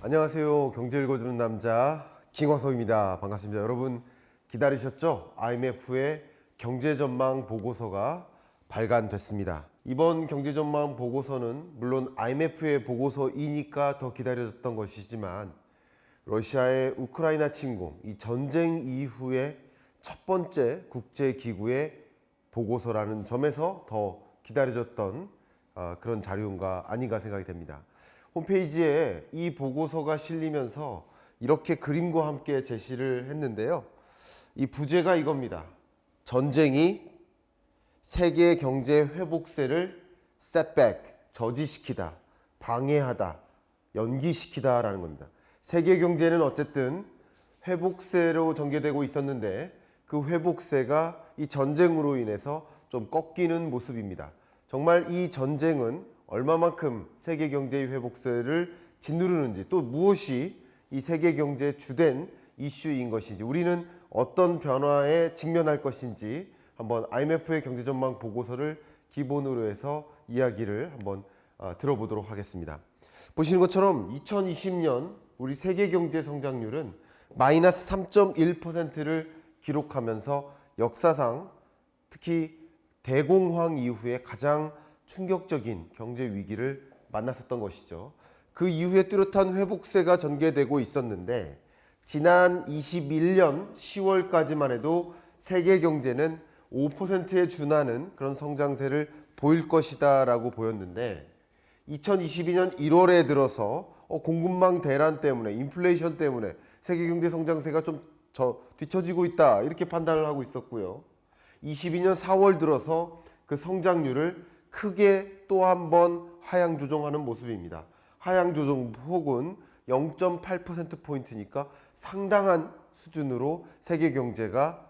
안녕하세요. 경제 읽어주는 남자 김화석입니다. 반갑습니다. 여러분 기다리셨죠? IMF의 경제전망 보고서가 발간됐습니다. 이번 경제전망 보고서는 물론 IMF의 보고서이니까 더 기다려졌던 것이지만 러시아의 우크라이나 침공, 이 전쟁 이후의 첫 번째 국제기구의 보고서라는 점에서 더 기다려졌던 그런 자료인가 아닌가 생각이 됩니다. 홈페이지에 이 보고서가 실리면서 이렇게 그림과 함께 제시를 했는데요. 이 부제가 이겁니다. 전쟁이 세계 경제 회복세를 setback, 저지시키다, 방해하다, 연기시키다 라는 겁니다. 세계 경제는 어쨌든 회복세로 전개되고 있었는데 그 회복세가 이 전쟁으로 인해서 좀 꺾이는 모습입니다. 정말 이 전쟁은 얼마만큼 세계 경제의 회복세를 짓누르는지, 또 무엇이 이 세계 경제의 주된 이슈인 것인지, 우리는 어떤 변화에 직면할 것인지 한번 IMF의 경제전망 보고서를 기본으로 해서 이야기를 한번 들어보도록 하겠습니다. 보시는 것처럼 2020년 우리 세계 경제 성장률은 마이너스 3.1%를 기록하면서 역사상 특히 대공황 이후에 가장 충격적인 경제 위기를 만났었던 것이죠. 그 이후에 뚜렷한 회복세가 전개되고 있었는데 지난 21년 10월까지만 해도 세계 경제는 5%에 준하는 그런 성장세를 보일 것이다 라고 보였는데 2022년 1월에 들어서 공급망 대란 때문에, 인플레이션 때문에 세계 경제 성장세가 좀 뒤처지고 있다 이렇게 판단을 하고 있었고요. 22년 4월 들어서 그 성장률을 크게 또 한 번 하향 조정하는 모습입니다. 하향 조정폭은 0.8%포인트니까 상당한 수준으로 세계 경제가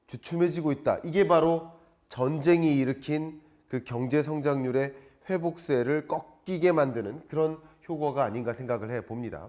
주춤해지고 있다. 이게 바로 전쟁이 일으킨 그 경제 성장률의 회복세를 꺾이게 만드는 그런 효과가 아닌가 생각을 해봅니다.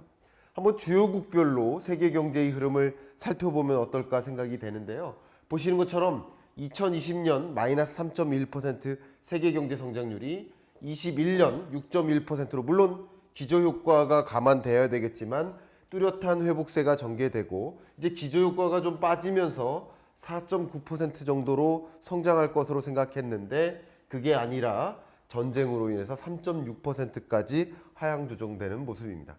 한번 주요국별로 세계 경제의 흐름을 살펴보면 어떨까 생각이 되는데요. 보시는 것처럼 2020년 마이너스 3.1% 세계 경제 성장률이 21년 6.1%로 물론 기저효과가 감안되어야 되겠지만 뚜렷한 회복세가 전개되고 이제 기저효과가 좀 빠지면서 4.9% 정도로 성장할 것으로 생각했는데 그게 아니라 전쟁으로 인해서 3.6%까지 하향 조정되는 모습입니다.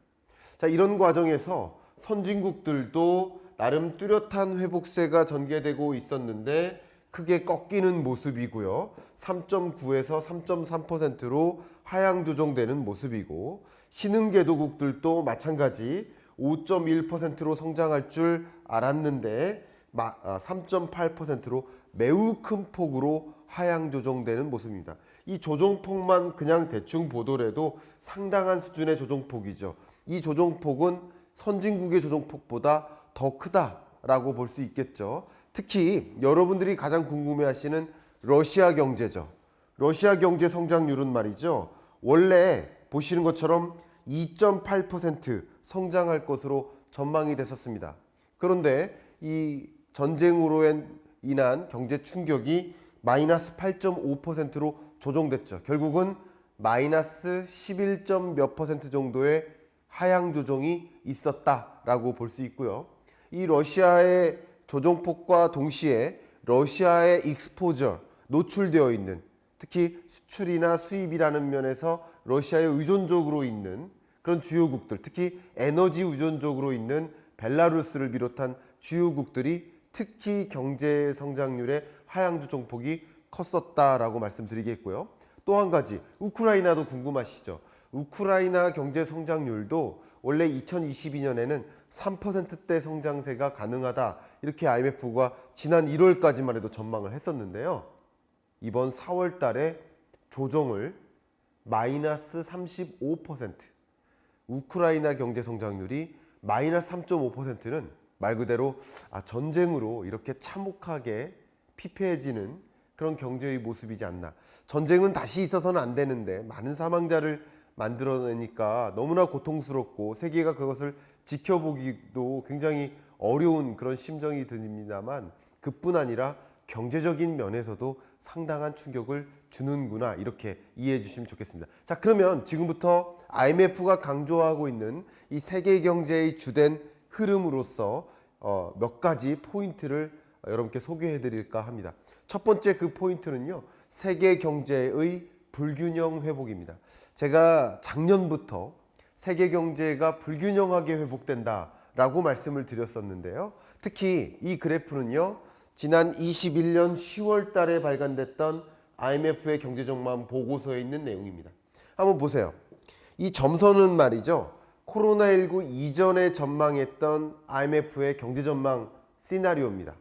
자, 이런 과정에서 선진국들도 나름 뚜렷한 회복세가 전개되고 있었는데 크게 꺾이는 모습이고요. 3.9에서 3.3%로 하향 조정되는 모습이고 신흥개도국들도 마찬가지 5.1%로 성장할 줄 알았는데 3.8%로 매우 큰 폭으로 하향 조정되는 모습입니다. 이 조정폭만 그냥 대충 보더라도 상당한 수준의 조정폭이죠. 이 조정폭은 선진국의 조정폭보다 더 크다라고 볼 수 있겠죠. 특히 여러분들이 가장 궁금해하시는 러시아 경제죠. 러시아 경제 성장률은 말이죠. 원래 보시는 것처럼 2.8% 성장할 것으로 전망이 됐었습니다. 그런데 이 전쟁으로 인한 경제 충격이 마이너스 8.5%로 조정됐죠. 결국은 마이너스 11. 몇 % 정도의 하향 조정이 있었다라고 볼 수 있고요. 이 러시아의 조정폭과 동시에 러시아의 익스포저, 노출되어 있는 특히 수출이나 수입이라는 면에서 러시아에 의존적으로 있는 그런 주요국들, 특히 에너지 의존적으로 있는 벨라루스를 비롯한 주요국들이 특히 경제 성장률의 하향 조정폭이 컸었다라고 말씀드리겠고요. 또 한 가지, 우크라이나도 궁금하시죠? 우크라이나 경제 성장률도 원래 2022년에는 3%대 성장세가 가능하다 이렇게 IMF가 지난 1월까지만 해도 전망을 했었는데요. 이번 4월 달에 조정을 마이너스 35%, 우크라이나 경제 성장률이 마이너스 3.5%는 말 그대로 전쟁으로 이렇게 참혹하게 피폐해지는 그런 경제의 모습이지 않나. 전쟁은 다시 있어서는 안 되는데 많은 사망자를 만들어내니까 너무나 고통스럽고 세계가 그것을 지켜보기도 굉장히 어려운 그런 심정이 듭니다만 그뿐 아니라 경제적인 면에서도 상당한 충격을 주는구나, 이렇게 이해해 주시면 좋겠습니다. 자, 그러면 지금부터 IMF가 강조하고 있는 이 세계 경제의 주된 흐름으로서 몇 가지 포인트를 여러분께 소개해 드릴까 합니다. 첫 번째 그 포인트는요, 세계 경제의 불균형 회복입니다. 제가 작년부터 세계 경제가 불균형하게 회복된다라고 말씀을 드렸었는데요. 특히 이 그래프는요, 지난 21년 10월 달에 발간됐던 IMF의 경제전망 보고서에 있는 내용입니다. 한번 보세요. 이 점선은 말이죠, 코로나19 이전에 전망했던 IMF의 경제전망 시나리오입니다.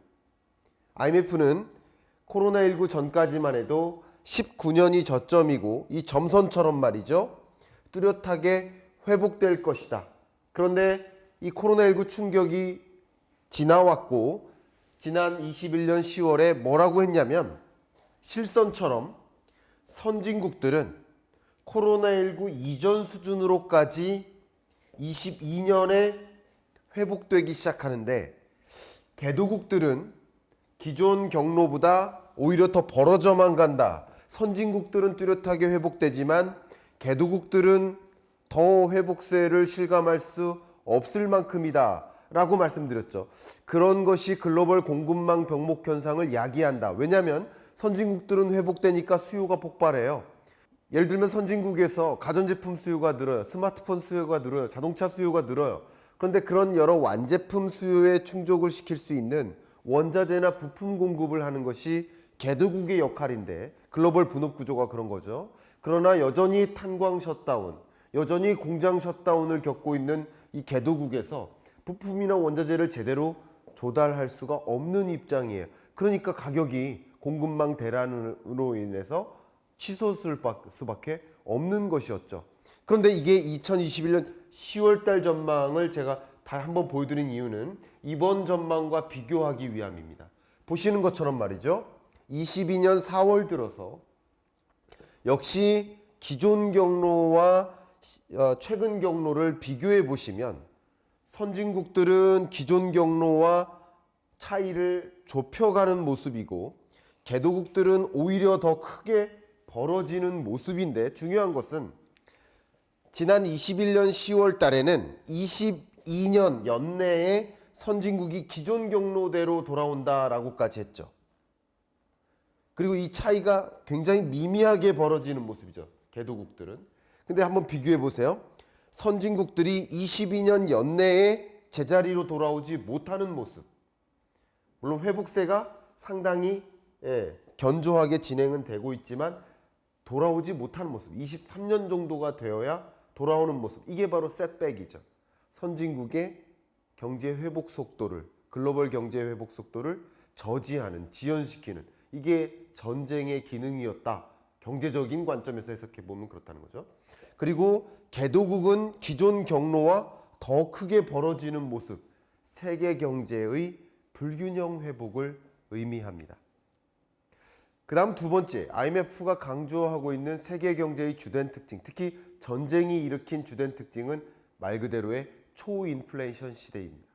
IMF는 코로나19 전까지만 해도 19년이 저점이고 이 점선처럼 말이죠, 뚜렷하게 회복될 것이다. 그런데 이 코로나19 충격이 지나왔고 지난 21년 10월에 뭐라고 했냐면, 실선처럼 선진국들은 코로나19 이전 수준으로까지 22년에 회복되기 시작하는데, 개도국들은 기존 경로보다 오히려 더 벌어져만 간다. 선진국들은 뚜렷하게 회복되지만 개도국들은 더 회복세를 실감할 수 없을 만큼이다 라고 말씀드렸죠. 그런 것이 글로벌 공급망 병목 현상을 야기한다. 왜냐하면 선진국들은 회복되니까 수요가 폭발해요. 예를 들면 선진국에서 가전제품 수요가 늘어요. 스마트폰 수요가 늘어요. 자동차 수요가 늘어요. 그런데 그런 여러 완제품 수요에 충족을 시킬 수 있는 원자재나 부품 공급을 하는 것이 개도국의 역할인데, 글로벌 분업 구조가 그런 거죠. 그러나 여전히 탄광 셧다운, 여전히 공장 셧다운을 겪고 있는 이 개도국에서 부품이나 원자재를 제대로 조달할 수가 없는 입장이에요. 그러니까 가격이 공급망 대란으로 인해서 치솟을 수밖에 없는 것이었죠. 그런데 이게 2021년 10월 달 전망을 제가 다 한번 보여드린 이유는 이번 전망과 비교하기 위함입니다. 보시는 것처럼 말이죠, 22년 4월 들어서 역시 기존 경로와 최근 경로를 비교해 보시면, 선진국들은 기존 경로와 차이를 좁혀가는 모습이고 개도국들은 오히려 더 크게 벌어지는 모습인데, 중요한 것은 지난 21년 10월 달에는 22년 연내에 선진국이 기존 경로대로 돌아온다라고까지 했죠. 그리고 이 차이가 굉장히 미미하게 벌어지는 모습이죠, 개도국들은. 근데 한번 비교해 보세요. 선진국들이 22년 연내에 제자리로 돌아오지 못하는 모습. 물론 회복세가 상당히 견조하게 진행은 되고 있지만 돌아오지 못하는 모습. 23년 정도가 되어야 돌아오는 모습. 이게 바로 셋백이죠. 선진국의 경제 회복 속도를, 글로벌 경제 회복 속도를 저지하는, 지연시키는, 이게 전쟁의 기능이었다. 경제적인 관점에서 해석해 보면 그렇다는 거죠. 그리고 개도국은 기존 경로와 더 크게 벌어지는 모습, 세계 경제의 불균형 회복을 의미합니다. 그 다음 두 번째, IMF가 강조하고 있는 세계 경제의 주된 특징, 특히 전쟁이 일으킨 주된 특징은 말 그대로의 초인플레이션 시대입니다.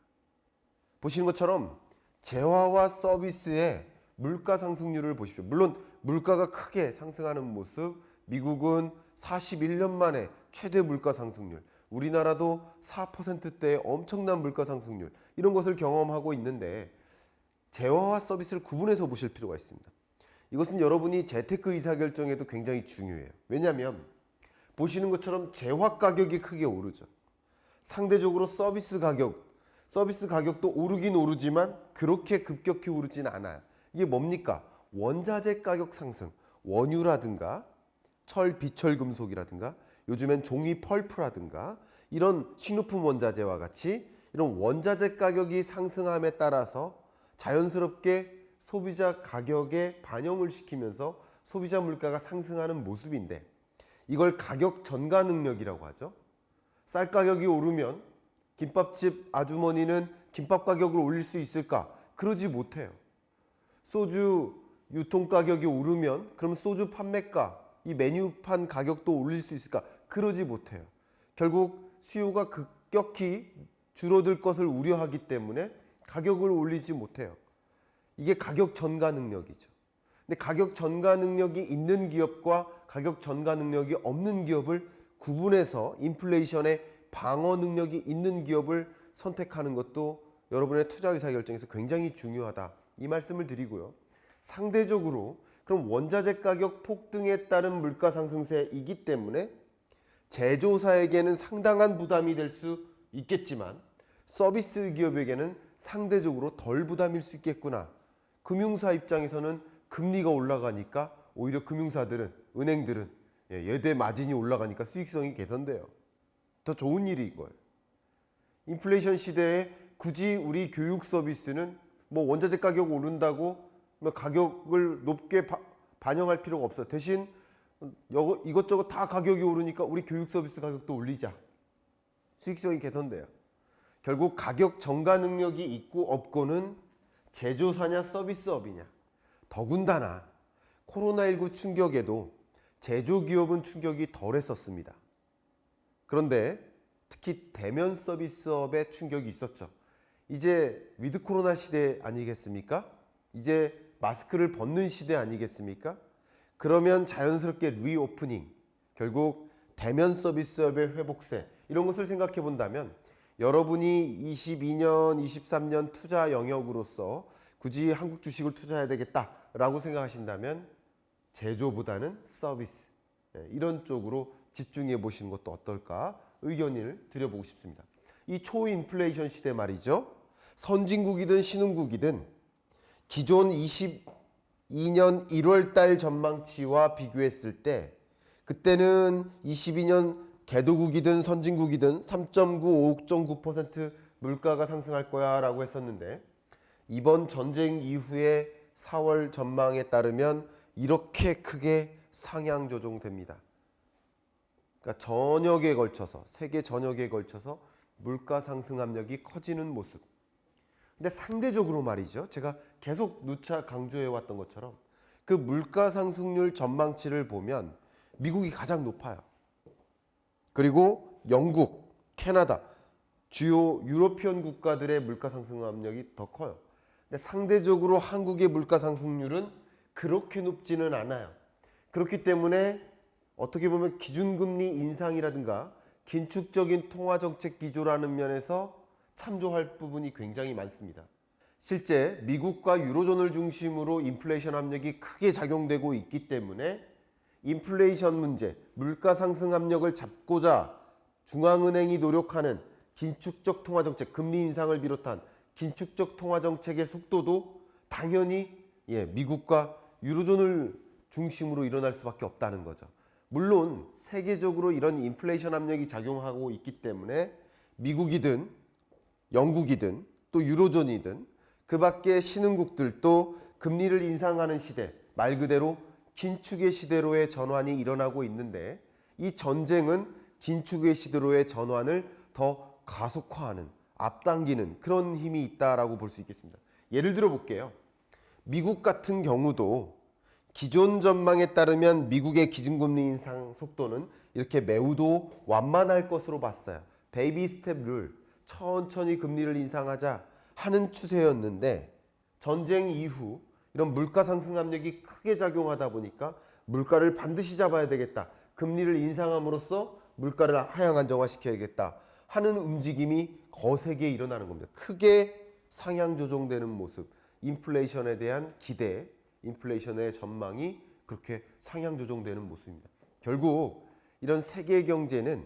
보시는 것처럼 재화와 서비스의 물가 상승률을 보십시오. 물론 물가가 크게 상승하는 모습, 미국은 41년 만에 최대 물가 상승률, 우리나라도 4%대의 엄청난 물가 상승률, 이런 것을 경험하고 있는데, 재화와 서비스를 구분해서 보실 필요가 있습니다. 이것은 여러분이 재테크 의사결정에도 굉장히 중요해요. 왜냐하면 보시는 것처럼 재화 가격이 크게 오르죠. 상대적으로 서비스 가격도 오르긴 오르지만 그렇게 급격히 오르진 않아요. 이게 뭡니까? 원자재 가격 상승, 원유라든가 철, 비철 금속이라든가 요즘엔 종이 펄프라든가 이런 식료품 원자재와 같이 이런 원자재 가격이 상승함에 따라서 자연스럽게 소비자 가격에 반영을 시키면서 소비자 물가가 상승하는 모습인데, 이걸 가격 전가 능력이라고 하죠. 쌀 가격이 오르면 김밥집 아주머니는 김밥 가격을 올릴 수 있을까? 그러지 못해요. 소주 유통 가격이 오르면 그럼 소주 판매가, 이 메뉴판 가격도 올릴 수 있을까? 그러지 못해요. 결국 수요가 급격히 줄어들 것을 우려하기 때문에 가격을 올리지 못해요. 이게 가격 전가 능력이죠. 근데 가격 전가 능력이 있는 기업과 가격 전가 능력이 없는 기업을 구분해서 인플레이션의 방어 능력이 있는 기업을 선택하는 것도 여러분의 투자 의사결정에서 굉장히 중요하다. 이 말씀을 드리고요. 상대적으로 그럼 원자재 가격 폭등에 따른 물가 상승세이기 때문에 제조사에게는 상당한 부담이 될 수 있겠지만 서비스 기업에게는 상대적으로 덜 부담일 수 있겠구나. 금융사 입장에서는 금리가 올라가니까 오히려 금융사들은, 은행들은 예대 마진이 올라가니까 수익성이 개선돼요. 더 좋은 일인 거예요. 인플레이션 시대에 굳이 우리 교육 서비스는 뭐 원자재 가격 오른다고 가격을 높게 반영할 필요가 없어요. 대신 이것저것 다 가격이 오르니까 우리 교육 서비스 가격도 올리자. 수익성이 개선돼요. 결국 가격 전가 능력이 있고 없고는 제조사냐 서비스업이냐. 더군다나 코로나19 충격에도 제조기업은 충격이 덜했었습니다. 그런데 특히 대면 서비스업에 충격이 있었죠. 이제 위드 코로나 시대 아니겠습니까? 이제 마스크를 벗는 시대 아니겠습니까? 그러면 자연스럽게 리오프닝, 결국 대면 서비스업의 회복세 이런 것을 생각해 본다면 여러분이 22년, 23년 투자 영역으로서 굳이 한국 주식을 투자해야 되겠다라고 생각하신다면 제조보다는 서비스 이런 쪽으로 집중해 보시는 것도 어떨까 의견을 드려보고 싶습니다. 이 초인플레이션 시대 말이죠. 선진국이든 신흥국이든 기존 22년 1월 달 전망치와 비교했을 때 그때는 22년 개도국이든 선진국이든 3.9, 5.9% 물가가 상승할 거야 라고 했었는데 이번 전쟁 이후의 4월 전망에 따르면 이렇게 크게 상향 조정됩니다. 그러니까 전역에 걸쳐서 세계 전역에 걸쳐서 물가 상승 압력이 커지는 모습. 근데 상대적으로 말이죠. 제가 계속 누차 강조해 왔던 것처럼 그 물가 상승률 전망치를 보면 미국이 가장 높아요. 그리고 영국, 캐나다, 주요 유로피언 국가들의 물가 상승 압력이 더 커요. 근데 상대적으로 한국의 물가 상승률은 그렇게 높지는 않아요. 그렇기 때문에 어떻게 보면 기준금리 인상이라든가 긴축적인 통화정책 기조라는 면에서 참조할 부분이 굉장히 많습니다. 실제 미국과 유로존을 중심으로 인플레이션 압력이 크게 작용되고 있기 때문에 인플레이션 문제, 물가 상승 압력을 잡고자 중앙은행이 노력하는 긴축적 통화정책, 금리 인상을 비롯한 긴축적 통화정책의 속도도 당연히 미국과 유로존을 중심으로 일어날 수밖에 없다는 거죠. 물론 세계적으로 이런 인플레이션 압력이 작용하고 있기 때문에 미국이든 영국이든 또 유로존이든 그 밖의 신흥국들도 금리를 인상하는 시대, 말 그대로 긴축의 시대로의 전환이 일어나고 있는데 이 전쟁은 긴축의 시대로의 전환을 더 가속화하는, 앞당기는 그런 힘이 있다라고 볼 수 있겠습니다. 예를 들어 볼게요. 미국 같은 경우도 기존 전망에 따르면 미국의 기준금리 인상 속도는 이렇게 매우도 완만할 것으로 봤어요. 베이비 스텝 룰, 천천히 금리를 인상하자 하는 추세였는데 전쟁 이후 이런 물가 상승 압력이 크게 작용하다 보니까 물가를 반드시 잡아야 되겠다. 금리를 인상함으로써 물가를 하향 안정화시켜야겠다 하는 움직임이 거세게 일어나는 겁니다. 크게 상향 조정되는 모습, 인플레이션에 대한 기대, 인플레이션의 전망이 그렇게 상향 조정되는 모습입니다. 결국 이런 세계 경제는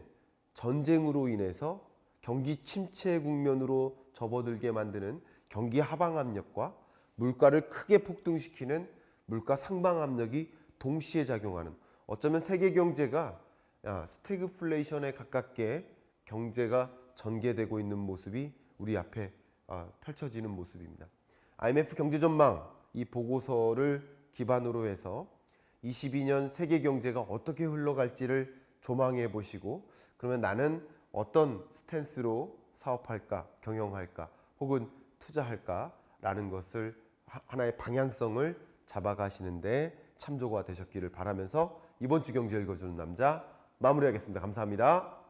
전쟁으로 인해서 경기 침체 국면으로 접어들게 만드는 경기 하방 압력과 물가를 크게 폭등시키는 물가 상방 압력이 동시에 작용하는, 어쩌면 세계 경제가 스태그플레이션에 가깝게 경제가 전개되고 있는 모습이 우리 앞에 펼쳐지는 모습입니다. IMF 경제전망 이 보고서를 기반으로 해서 22년 세계 경제가 어떻게 흘러갈지를 조망해 보시고 그러면 나는 어떤 스탠스로 사업할까, 경영할까, 혹은 투자할까 라는 것을 하나의 방향성을 잡아가시는데 참조가 되셨기를 바라면서 이번 주 경제 읽어주는 남자 마무리하겠습니다. 감사합니다.